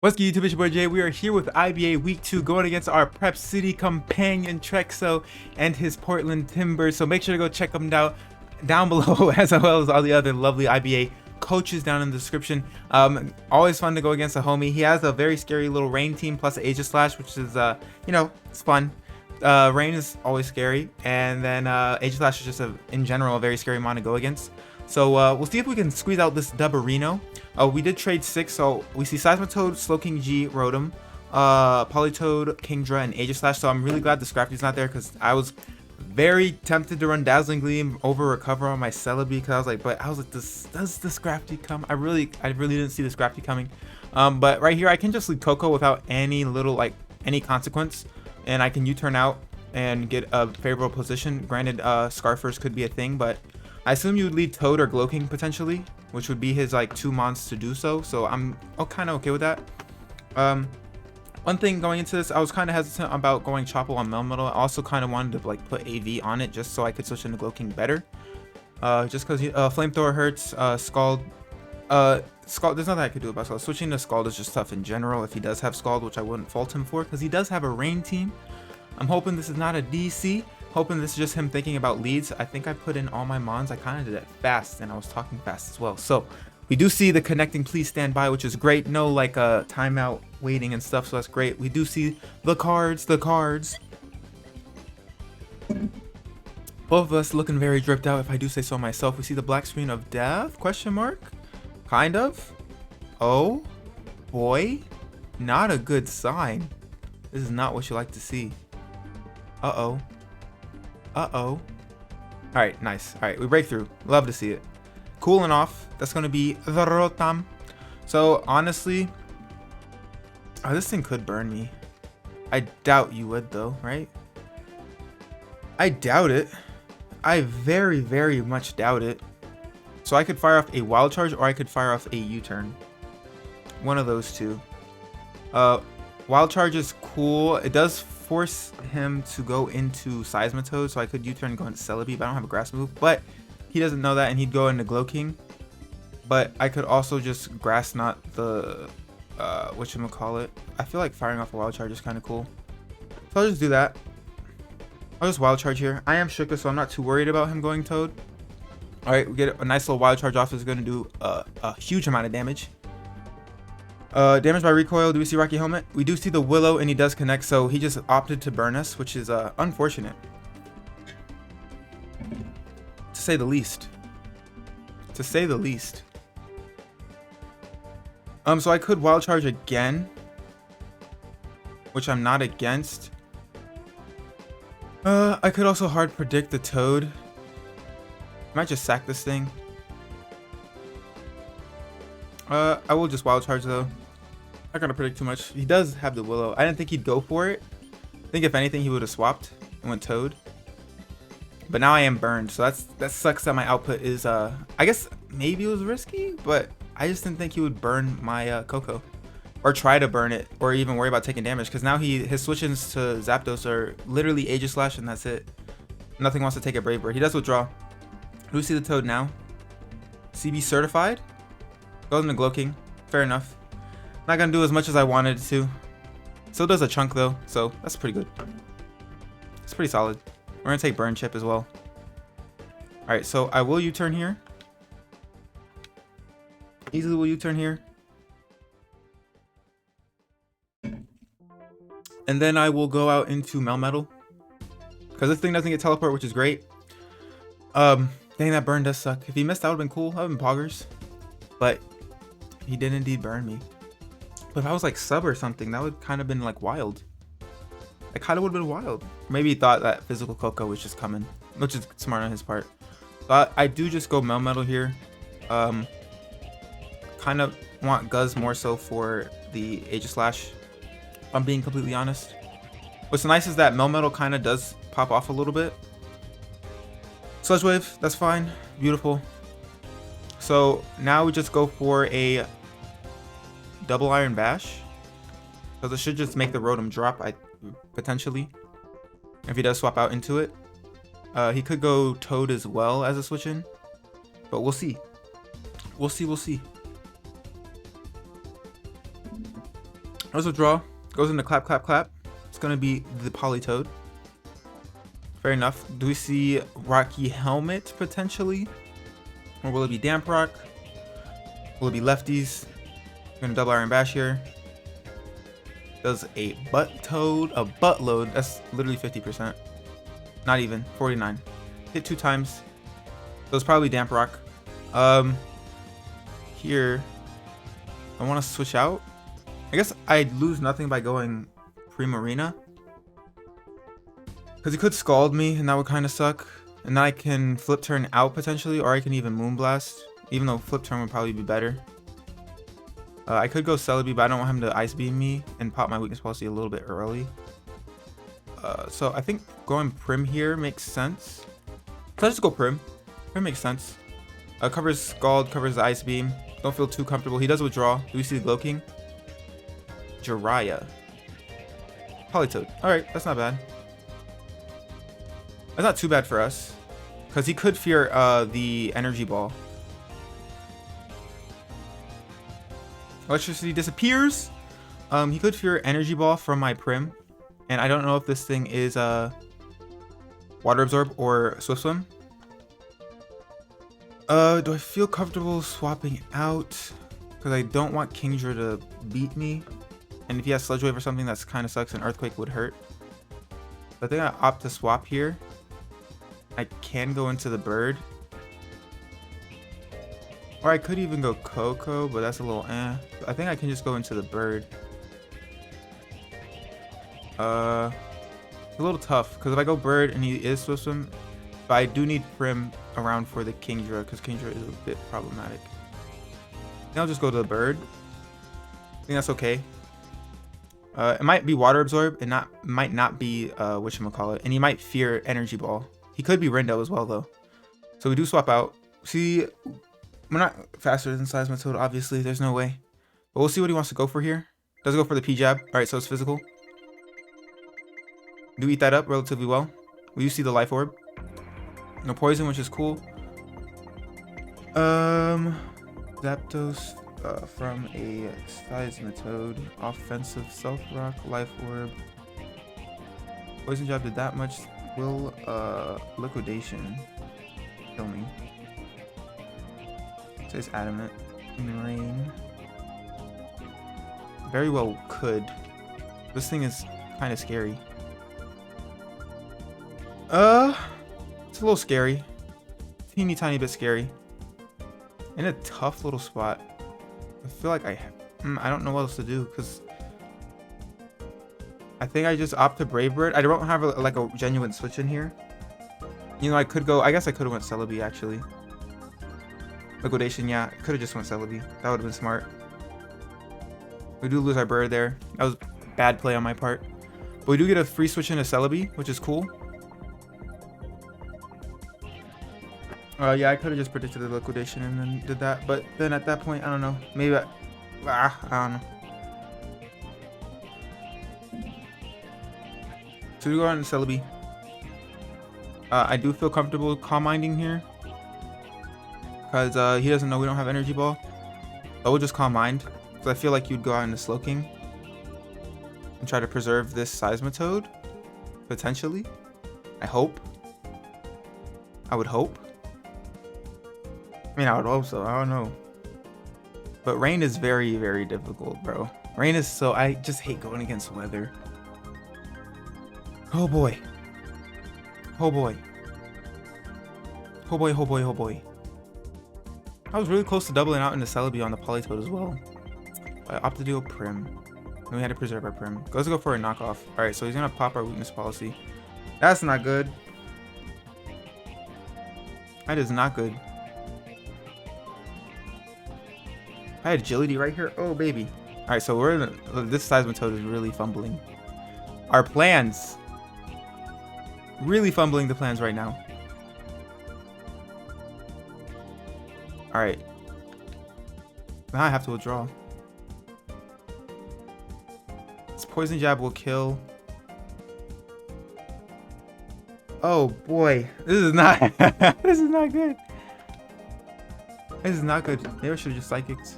What's good, YouTube? It's your boy Jay. We are here with IBA Week 2 going against our Prep City companion Trexo and his Portland Timbers. So make sure to go check them out down below, as well as all the other lovely IBA coaches down in the description. Always fun to go against a homie. He has a very scary little rain team plus Aegis Slash, which is, you know, it's fun. Rain is always scary, and then Aegis Slash is just, in general, a very scary mon to go against. So we'll see if we can squeeze out this Dubarino. We did trade 6, so we see Seismitoad, Slowking G, Rotom, Politoad, Kingdra, and Aegis Slash. So I'm really glad the Scrafty's not there, because I was very tempted to run Dazzling Gleam over Recover on my Celebi, because I was like, does the Scrafty come? I really didn't see the Scrafty coming. But right here, I can just lead Coco without any any consequence, and I can U-turn out and get a favorable position. Granted, Scarfers could be a thing, but I assume you would lead Toad or Glowking potentially, which would be his like 2 mons to do so. So I'm kind of okay with that. One thing going into this, I was kind of hesitant about going Chople on Melmetal. I also kind of wanted to like put AV on it just so I could switch into Glowking better. Just because Flamethrower hurts, Scald. Scald, there's nothing I could do about Scald. Switching to Scald is just tough in general if he does have Scald, which I wouldn't fault him for, because he does have a Rain team. I'm hoping this is not a DC. Hoping this is just him thinking about leads. I think I put in all my mons. I kind of did it fast, and I was talking fast as well. So we do see the connecting please stand by, which is great. No like timeout waiting and stuff, so that's great. We do see the cards. Both of us looking very dripped out, if I do say so myself. We see the black screen of death, question mark? Kind of. Oh boy, not a good sign. This is not what you like to see. Uh-oh. Alright, nice. Alright, we break through. Love to see it. Cooling off. That's going to be the Rotom. So, honestly, this thing could burn me. I doubt you would, though, right? I doubt it. I very, very much doubt it. So, I could fire off a Wild Charge, or I could fire off a U-turn. One of those two. Wild Charge is cool. It does force him to go into Seismitoad, so I could U-turn and go into Celebi, but I don't have a grass move. But he doesn't know that, and he'd go into Glowking. But I could also just Grass Knot the whatchamacallit. I feel like firing off a Wild Charge is kind of cool, so I'll just do that. I'll just Wild Charge here. I am Shaka, so I'm not too worried about him going Toad. Alright, we get a nice little Wild Charge off. Is going to do a huge amount of damage. Damage by recoil. Do we see Rocky Helmet? We do see the Willow, and he does connect, so he just opted to burn us, which is unfortunate, to say the least. So I could Wild Charge again, which I'm not against. I could also hard predict the Toad. I might just sack this thing. I will just Wild Charge though. Not gonna predict too much. He does have the Willow. I didn't think he'd go for it. I think if anything he would have swapped and went Toad. But now I am burned, so that sucks that my output is I guess maybe it was risky, but I just didn't think he would burn my Coco. Or try to burn it, or even worry about taking damage, because now his switch-ins to Zapdos are literally Aegis Slash and that's it. Nothing wants to take a Brave Bird. He does withdraw. Do we see the Toad now? CB certified? Goes into Glowking. Fair enough. Not gonna do as much as I wanted to. Still does a chunk though, so that's pretty good. It's pretty solid. We're gonna take Burn Chip as well. Alright, so I will U-turn here. Easily will U-turn here. And then I will go out into Melmetal, because this thing doesn't get teleport, which is great. Dang, that burn does suck. If he missed, that would have been cool. That would have been poggers. But he did indeed burn me. But if I was like sub or something, that would kind of been like wild. It kind of would have been wild. Maybe he thought that physical Coco was just coming, which is smart on his part. But I do just go Melmetal here. Kind of want Guzz more so for the Aegis Slash, if I'm being completely honest. What's nice is that Melmetal kind of does pop off a little bit. Sludge Wave, that's fine. Beautiful. So now we just go for a double Iron Bash, because it should just make the Rotom drop, potentially, if he does swap out into it. He could go Toad as well as a switch in, but we'll see. We'll see. Let's withdraw. Goes into clap, clap, clap. It's gonna be the Politoed. Fair enough. Do we see Rocky Helmet potentially? Or will it be Damp Rock? Will it be Lefties? We're gonna double Iron Bash here. Does a Butt Toad, a buttload. That's literally 50%. Not even, 49. Hit 2 times. So it's probably Damp Rock. Here, I want to switch out. I guess I'd lose nothing by going PRIMARINA. Because he could Scald me, and that would kind of suck. And then I can Flip Turn out potentially, or I can even Moonblast. Even though Flip Turn would probably be better. I could go Celebi, but I don't want him to Ice Beam me and pop my Weakness Policy a little bit early. So I think going Prim here makes sense. So let's just go Prim. Prim makes sense. Covers Scald, covers the Ice Beam. Don't feel too comfortable. He does withdraw. Do we see the Glow King? Jiraiya. Politoed. Alright, that's not bad. That's not too bad for us. Because he could fear the Energy Ball. Electricity disappears. He could fear Energy Ball from my Prim. And I don't know if this thing is Water Absorb or Swift Swim. Do I feel comfortable swapping out? Because I don't want Kingdra to beat me. And if he has Sludge Wave or something, that's kind of sucks, and Earthquake would hurt. But I think I opt to swap here. I can go into the Bird. Or I could even go Coco, but that's a little eh. I think I can just go into the Bird. It's a little tough, because if I go Bird and he is Swift Swim, but I do need Prim around for the Kingdra, because Kingdra is a bit problematic. Then I'll just go to the Bird. I think that's okay. It might be Water Absorb, and might not be whatchamacallit, and he might fear Energy Ball. He could be Rindo as well, though. So we do swap out. See, we're not faster than Seismitoad, obviously. There's no way. But we'll see what he wants to go for here. Does go for the P-Jab. Alright, so it's physical. Do eat that up relatively well. Will you see the Life Orb? No poison, which is cool. Zapdos from a Seismitoad. Offensive Stealth Rock, Life Orb. Poison Jab did that much. Will Liquidation kill me? It says Adamant. Rain. Very well could. This thing is kind of scary. It's a little scary. Teeny tiny bit scary. In a tough little spot. I feel like I don't know what else to do, because I think I just opt to Brave Bird. I don't have like a genuine switch in here. You know, I could go, I guess I could have went Celebi actually. Liquidation, yeah, could have just went Celebi. That would have been smart. We do lose our Bird there. That was a bad play on my part. But we do get a free switch into Celebi, which is cool. Yeah, I could have just predicted the Liquidation and then did that. But then at that point, I don't know. Maybe I don't know. So we go on to Celebi. I do feel comfortable Calm Minding here. Because he doesn't know we don't have Energy Ball. I will just Calm Mind. Because I feel like you'd go out into Slowking. And try to preserve this Seismitoad. Potentially. I hope. I would hope. I mean, I would hope so. I don't know. But Rain is very, very difficult, bro. Rain is so... I just hate going against weather. Oh boy. Oh boy. Oh boy, oh boy, oh boy. I was really close to doubling out into Celebi on the Politoed as well. But I opted to do a Prim. And we had to preserve our Prim. Let's go for a knockoff. Alright, so he's going to pop our Weakness Policy. That's not good. That is not good. I had Agility right here. Oh, baby. Alright, so we're in this Seismitoad is really fumbling. Our plans. Really fumbling the plans right now. Alright. Now I have to withdraw. This Poison Jab will kill. Oh boy. This is not this is not good. This is not good. Maybe I should have just Psychics.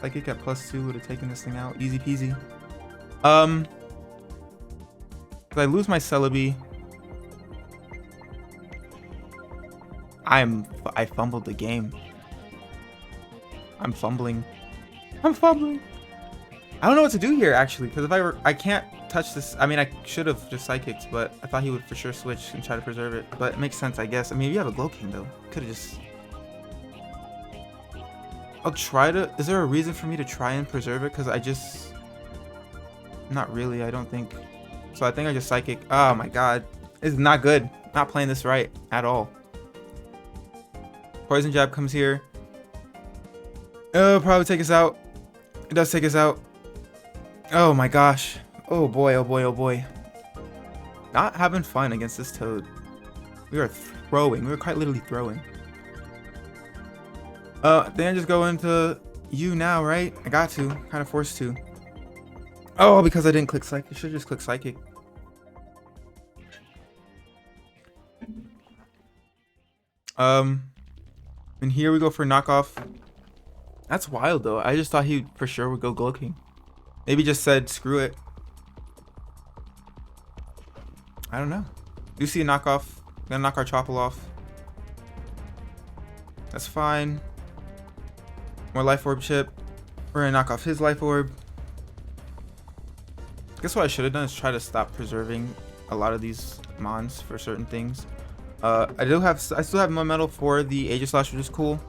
Psychic at +2 would have taken this thing out. Easy peasy. If I lose my Celebi, I fumbled the game. I'm fumbling. I don't know what to do here actually, because I can't touch this. I mean, I should have just Psychics, but I thought he would for sure switch and try to preserve it. But it makes sense, I guess. I mean, if you have a Glow King though, could have just. I'll try to. Is there a reason for me to try and preserve it? Because I just. Not really. I don't think. So I think I just Psychic. Oh my god, this is not good. Not playing this right at all. Poison Jab comes here. Oh, probably take us out. It does take us out. Oh my gosh. Oh boy, oh boy, oh boy. Not having fun against this Toad. We are throwing. We were quite literally throwing. Then I just go into you now, right? I got to. Kind of forced to. Oh, because I didn't click Psychic. I should just click Psychic. And here we go for knockoff. That's wild though. I just thought he for sure would go Glow King. Maybe just said screw it. I don't know. Do see a knockoff. Gonna knock our Choppel off. That's fine. More Life Orb chip. We're gonna knock off his Life Orb. Guess what I should have done is try to stop preserving a lot of these mons for certain things. I still have my metal for the Aegislash, which is cool.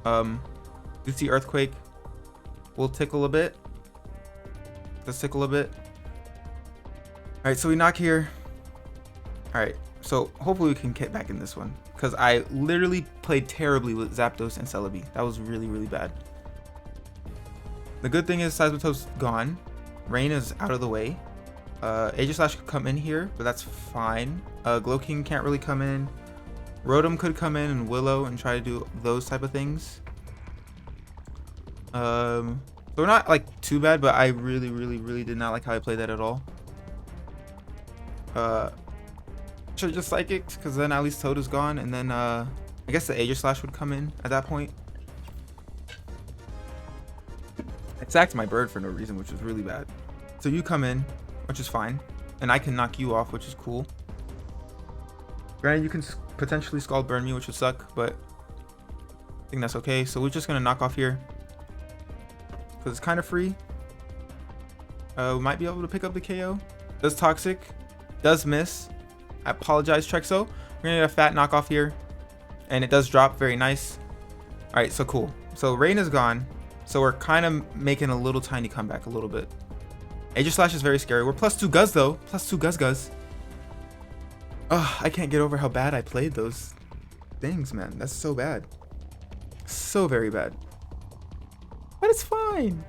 You see Earthquake will tickle a bit. Let's tickle a bit. Alright, so we knock here. Alright, so hopefully we can get back in this one. Because I literally played terribly with Zapdos and Celebi. That was really, really bad. The good thing is Seismitoad's gone. Rain is out of the way. Aegislash could come in here, but that's fine. Glow King can't really come in. Rotom could come in and Willow and try to do those type of things. So we're not like too bad, but I really, really, really did not like how I played that at all. Should have just Psychic, because then at least Toad is gone, and then I guess the Aegislash would come in at that point. I sacked my bird for no reason, which was really bad. So you come in, which is fine, and I can knock you off, which is cool. Granted, you can potentially Scald Burn me, which would suck, but I think that's okay. So we're just gonna knock off here because it's kind of free. We might be able to pick up the KO. Does Toxic, does miss. I apologize, Trexo. We're gonna get a fat knockoff here, and it does drop. Very nice. All right, so cool. So Rain is gone, so we're kind of making a little tiny comeback, a little bit. Aegislash is very scary. We're +2 Guzz though. +2 Guzz. Ugh, I can't get over how bad I played those things, man. That's so bad. So very bad. But it's fine.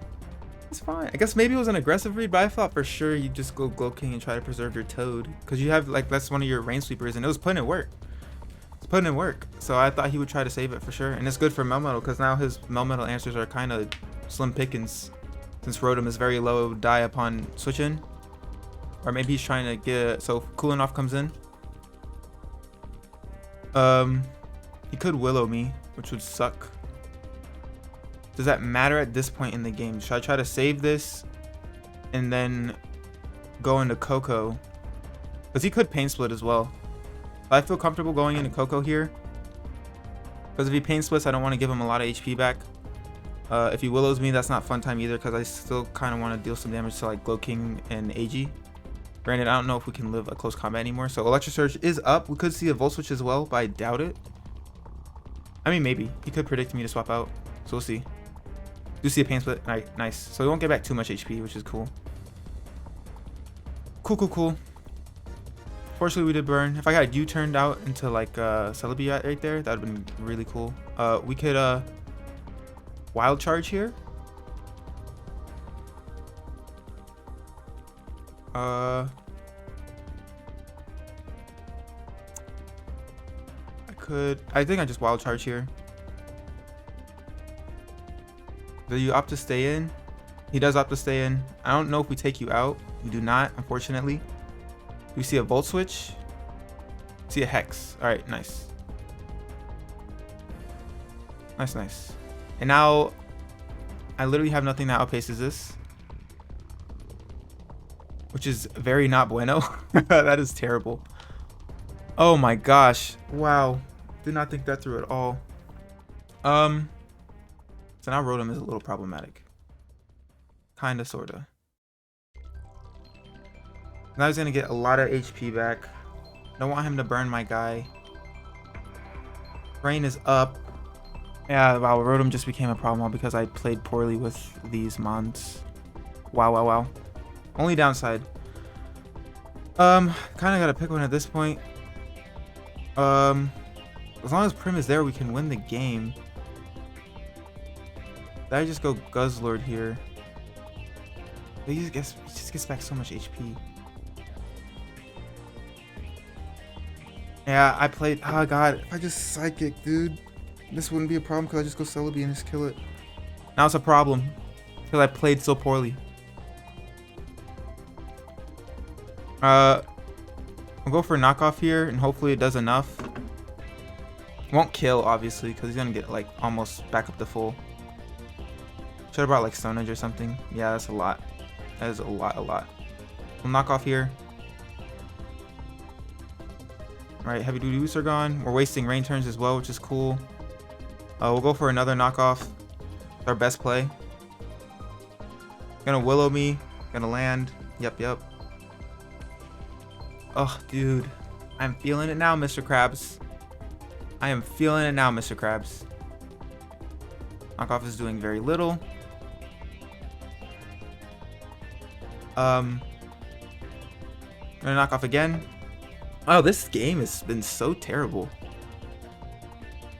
It's fine. I guess maybe it was an aggressive read, but I thought for sure you'd just go Glow King and try to preserve your Toad. Because you have, like, that's one of your Rain Sweepers, and it was putting in work. It's putting in work. So I thought he would try to save it for sure. And it's good for Melmetal, because now his Melmetal answers are kind of slim pickings. Since Rotom is very low die upon switch in. Or maybe he's trying to get, so Cooling Off comes in. He could Willow me, which would suck. Does that matter at this point in the game? Should I try to save this and then go into Coco? Because he could Pain Split as well. I feel comfortable going into Coco here. Because if he Pain Splits, I don't want to give him a lot of HP back. If he Willows me, that's not fun time either, because I still kind of want to deal some damage to like Glow King and AG. Granted, I don't know if we can live a close combat anymore. So Electro Surge is up. We could see a Volt Switch as well, but I doubt it. I mean, maybe. He could predict me to swap out. So we'll see. Do see a Pain Split. All right, nice. So we won't get back too much HP, which is cool. Cool. Fortunately, we did burn. If I got U turned out into like Celebi right there, that would have been really cool. We could Wild Charge here. I think I just Wild Charge here. Do you opt to stay in? He does opt to stay in. I don't know if we take you out. We do not, unfortunately. We see a Volt Switch. See a Hex. All right, nice. Nice. And now I literally have nothing that outpaces this. Which is very not bueno. That is terrible. Oh my gosh. Wow. Did not think that through at all. So now Rotom is a little problematic. Kinda, sorta. Now he's gonna get a lot of HP back. Don't want him to burn my guy. Brain is up. Yeah, wow, Rotom just became a problem all because I played poorly with these mons. Wow, wow, wow. Only downside. Kinda gotta pick one at this point. As long as Prim is there, we can win the game. Did I just go Guzzlord here? He just gets back so much HP. Yeah, I played. Oh god, if I just Psychic, dude, this wouldn't be a problem because I just go Celebi and just kill it. Now it's a problem because I played so poorly. I'll go for a knockoff here and hopefully it does enough. Won't kill obviously because he's gonna get like almost back up to full. Should have brought like Stone Edge or something. Yeah, that's a lot. That is a lot. We'll knock off here. Alright, heavy duty boosts are gone. We're wasting rain turns as well, which is cool. We'll go for another knockoff. It's our best play. Gonna Willow me. Gonna land. Yep. Oh, dude. I'm feeling it now, Mr. Krabs. I am feeling it now, Mr. Krabs. Knockoff is doing very little. Gonna knock off again. Oh, this game has been so terrible.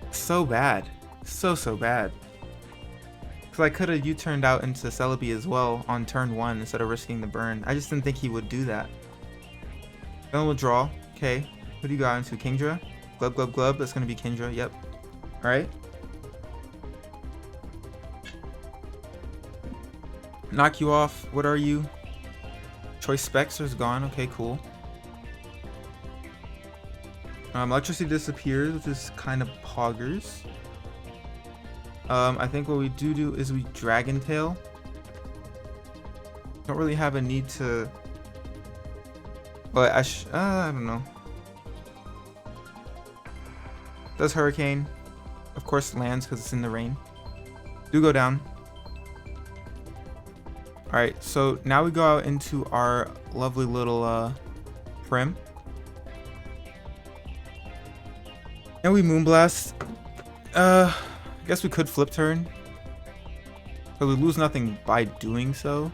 So bad. So bad. Because I could have U-turned out into Celebi as well on turn 1 instead of risking the burn. I just didn't think he would do that. Then we'll draw. Okay. Who do you got into? Kingdra? Glub. That's going to be Kingdra. Yep. Alright. Knock you off. What are you? Choice Specs is gone. Okay, cool. Electricity disappears, which is kind of poggers. I think what we do is we Dragon Tail. Don't really have a need to, but I don't know. Does Hurricane, of course, lands because it's in the rain. Do go down. All right, so now we go out into our lovely little Prim. And we Moonblast. I guess we could flip turn. But we lose nothing by doing so.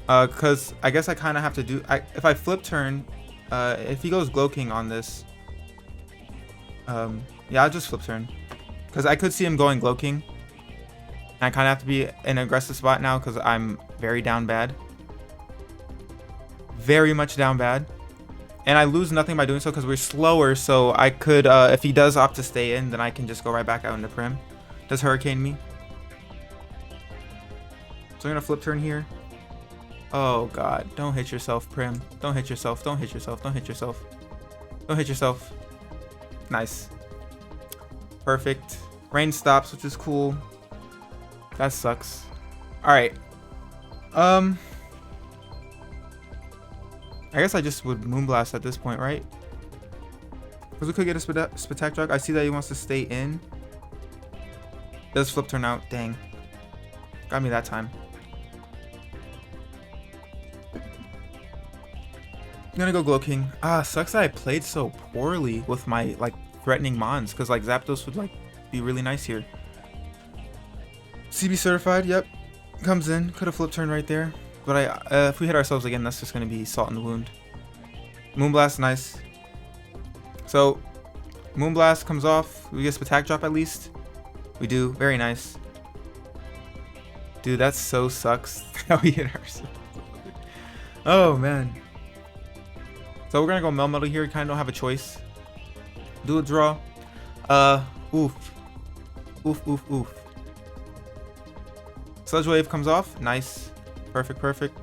Because I guess I kind of have to do... if I flip turn, if he goes Glow King on this... yeah, I'll just flip turn. Because I could see him going Glow King. And I kind of have to be in an aggressive spot now because I'm very down bad. Very much down bad. And I lose nothing by doing so because we're slower, so I could, if he does opt to stay in, then I can just go right back out into Prim. Does Hurricane me? So I'm gonna flip turn here. Oh god, don't hit yourself, Prim. Don't hit yourself, don't hit yourself, don't hit yourself. Don't hit yourself. Nice. Perfect. Rain stops, which is cool. That sucks. Alright. I guess I just would Moonblast at this point, right? Because we could get a Spectacular. I see that he wants to stay in. Does flip turn out. Dang. Got me that time. I'm gonna go Glow King. Sucks that I played so poorly with my, like, threatening mons. Because, like, Zapdos would, like, be really nice here. CB certified. Yep. Comes in. Could have flip turn right there. But if we hit ourselves again, that's just going to be Salt in the Wound. Moonblast, nice. So, Moonblast comes off. We get attack drop at least. We do. Very nice. Dude, that so sucks how we hit ourselves. Oh, man. So, we're going to go Melmetal here. We kind of don't have a choice. Do a draw. Oof. Sludge Wave comes off. Nice. Perfect.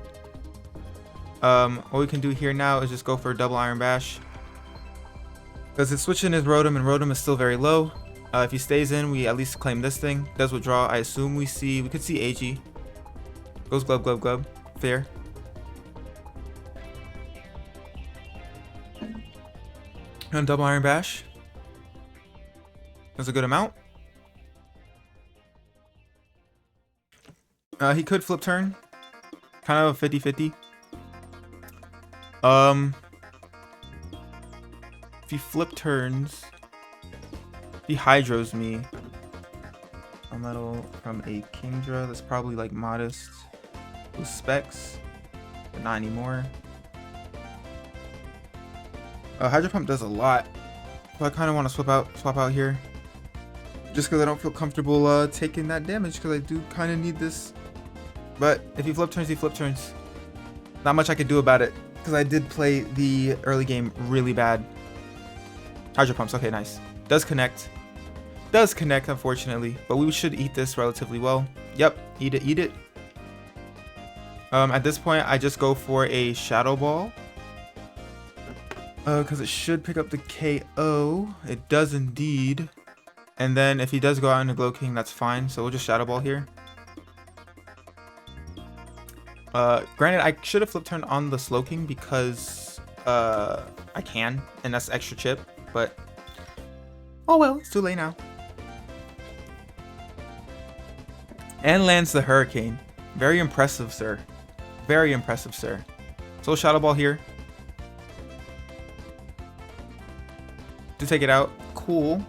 What we can do here now is just go for a double Iron Bash. Because it's switching his Rotom and Rotom is still very low. If he stays in, we at least claim this thing. Does withdraw. I assume we could see AG. Goes glove, glove, glove. Fair. And double iron bash. That's a good amount. He could flip turn. Kind of a 50-50. If he flip turns, if he hydros me, a metal from a Kingdra that's probably like modest with specs, but not anymore. Hydro pump does a lot, so I kind of want to swap out here, just because I don't feel comfortable taking that damage, because I do kind of need this. But if he flip turns, he flip turns. Not much I could do about it, because I did play the early game really bad. Hydro pumps, okay, nice. Does connect, unfortunately, but we should eat this relatively well. Yep, eat it, eat it. At this point, I just go for a Shadow Ball. Because it should pick up the KO. It does indeed. And then if he does go out into Glow King, that's fine. So we'll just Shadow Ball here. Granted, I should have flip turned on the Slow King because I can, and that's extra chip. But oh well, it's too late now. And lands the Hurricane. Very impressive, sir. Very impressive, sir. So Shadow Ball here. To take it out. Cool.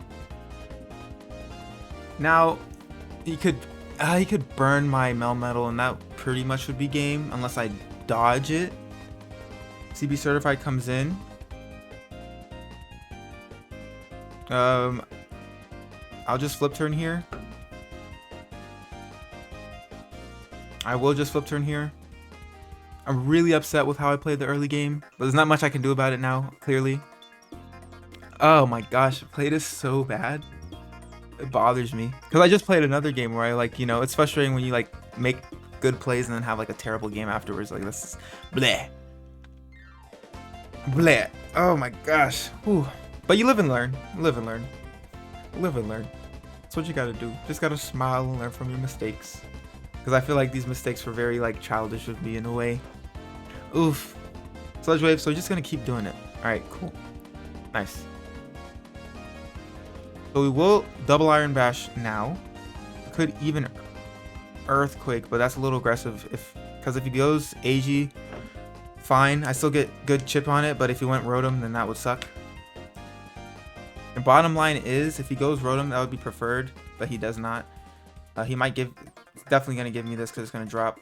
Now he could burn my Melmetal, and that pretty much would be game unless I dodge it. CB Certified comes in. I'll just flip turn here. I will just flip turn here. I'm really upset with how I played the early game, but there's not much I can do about it now, clearly. Oh my gosh, I played this so bad. It bothers me. Because I just played another game where I like, you know, it's frustrating when you like make good plays and then have like a terrible game afterwards. Like this is bleh. Bleh. Oh my gosh. Whew. But you live and learn. Live and learn. Live and learn. That's what you gotta do. Just gotta smile and learn from your mistakes. Because I feel like these mistakes were very like childish of me in a way. Oof. Sludge Wave, so we're just gonna keep doing it. Alright, cool. Nice. So we will double Iron Bash now. Could even Earthquake, but that's a little aggressive. Because if he goes AG, fine. I still get good chip on it, but if he went Rotom, then that would suck. And bottom line is, if he goes Rotom, that would be preferred, but he does not. He might give, definitely going to give me this because it's going to drop.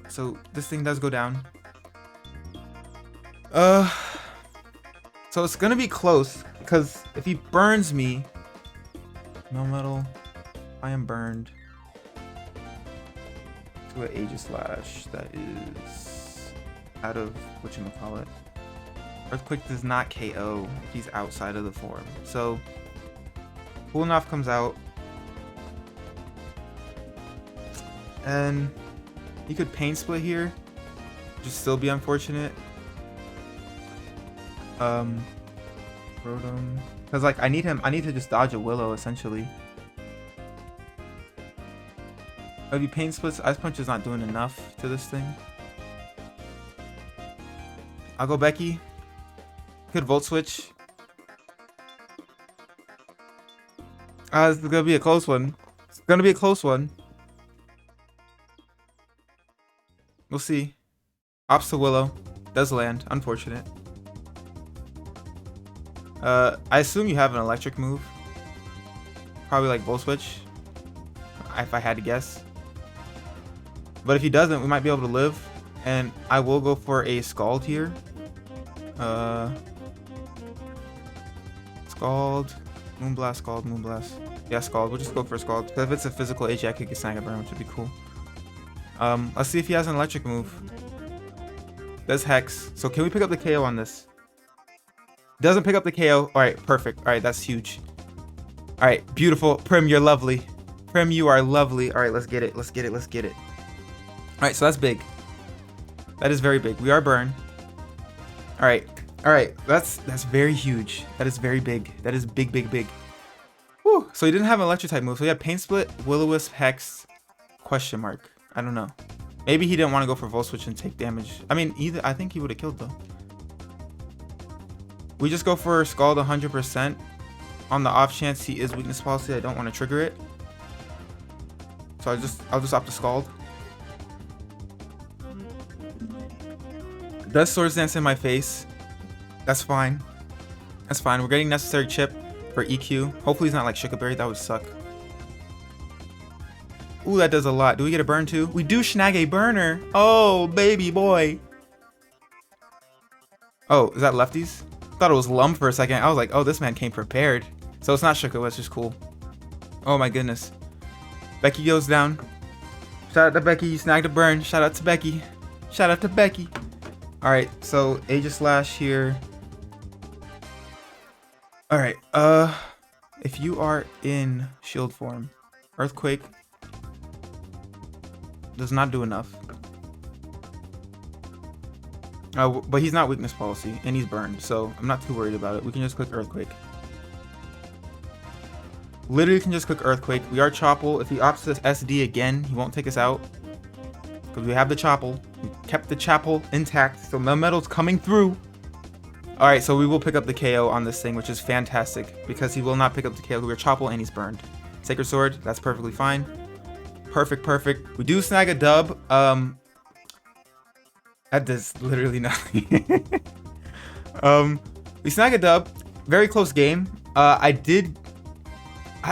So this thing does go down. So it's going to be close, because if he burns me, Melmetal, I am burned. To an Aegislash that is out of whatchamacallit. Earthquake does not KO if he's outside of the form. So Cooling Off comes out. And he could Pain Split here. Just still be unfortunate. Rotom. Because like I need to just dodge a Willow essentially. Maybe Pain Splits. Ice Punch is not doing enough to this thing. I'll go Becky. Could Volt Switch. This is gonna be a close one. It's gonna be a close one. We'll see. Ops to Willow. Does land. Unfortunate. I assume you have an electric move. Probably like Volt Switch. If I had to guess. But if he doesn't, we might be able to live. And I will go for a Scald here. Scald. Moonblast, Scald, Moonblast. Yeah, Scald. We'll just go for a Scald. Because if it's a physical HE, I could get Snag Burn, which would be cool. Let's see if he has an electric move. Does Hex. So can we pick up the KO on this? Doesn't pick up the KO. Alright, perfect. Alright, that's huge. Alright, beautiful. Prim, you're lovely. Prim, you are lovely. Alright, let's get it. Let's get it. Let's get it. Alright, so that's big. That is very big. We are burn. Alright. Alright. That's very huge. That is very big. That is big, big, big. Woo! So he didn't have an electric type move. So he had Pain Split, Will-O-Wisp, Hex, question mark. I don't know. Maybe he didn't want to go for Volt Switch and take damage. I mean, I think he would have killed though. We just go for Scald 100% on the off chance he is weakness policy. I don't want to trigger it. So I'll just opt to Scald. Does Swords Dance in my face. That's fine. That's fine. We're getting necessary chip for EQ. Hopefully he's not like Shaka Berry. That would suck. Ooh, that does a lot. Do we get a burn too? We do snag a burner. Oh, baby boy. Oh, is that lefties? Thought it was Lum for a second. I was like, oh, this man came prepared. So it's not Shaka, it's just cool. Oh my goodness. Becky goes down. Shout out to Becky. You snagged a burn. Shout out to Becky. Shout out to Becky. Alright, so Aegis Slash here. Alright, if you are in shield form, Earthquake does not do enough. But he's not weakness policy, and he's burned, so I'm not too worried about it. We can just click Earthquake. Literally can just click Earthquake. We are Chopple. If he opts this SD again, he won't take us out. Because we have the Chopple. We kept the Chapel intact, so Melmetal's coming through. Alright, so we will pick up the KO on this thing, which is fantastic. Because he will not pick up the KO. We're Chopple, and he's burned. Sacred Sword, that's perfectly fine. Perfect, perfect. We do snag a dub. That does literally nothing. We snag a dub. Very close game. I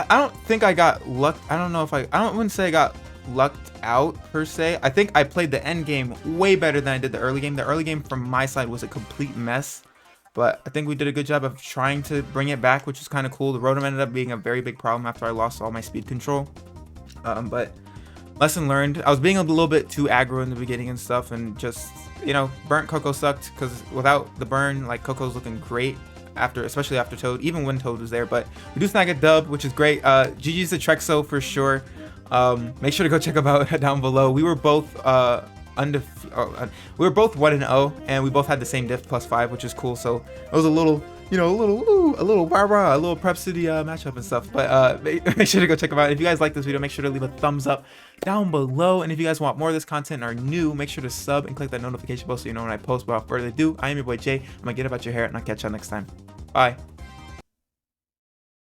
don't think I got luck. I don't know if I wouldn't say I got lucked out per se. I think I played the end game way better than I did the early game. The early game from my side was a complete mess, but I think we did a good job of trying to bring it back, which is kind of cool. The Rotom ended up being a very big problem after I lost all my speed control. But lesson learned. I was being a little bit too aggro in the beginning and stuff, and just, you know, burnt Coco sucked because without the burn, like, Coco's looking great. Especially after Toad, even when Toad was there. But we do snag a dub, which is great. GG's to Trexo for sure. Make sure to go check them out down below. We were both we were both 1-0, and we both had the same diff +5, which is cool. So it was a little, you know, a little rah-rah, a little Prep City matchup and stuff. But make sure to go check them out. If you guys like this video, make sure to leave a thumbs up down below. And if you guys want more of this content and are new, make sure to sub and click that notification bell so you know when I post. Without further ado, I am your boy Jay. I'm gonna get about your hair, and I'll catch y'all next time. Bye.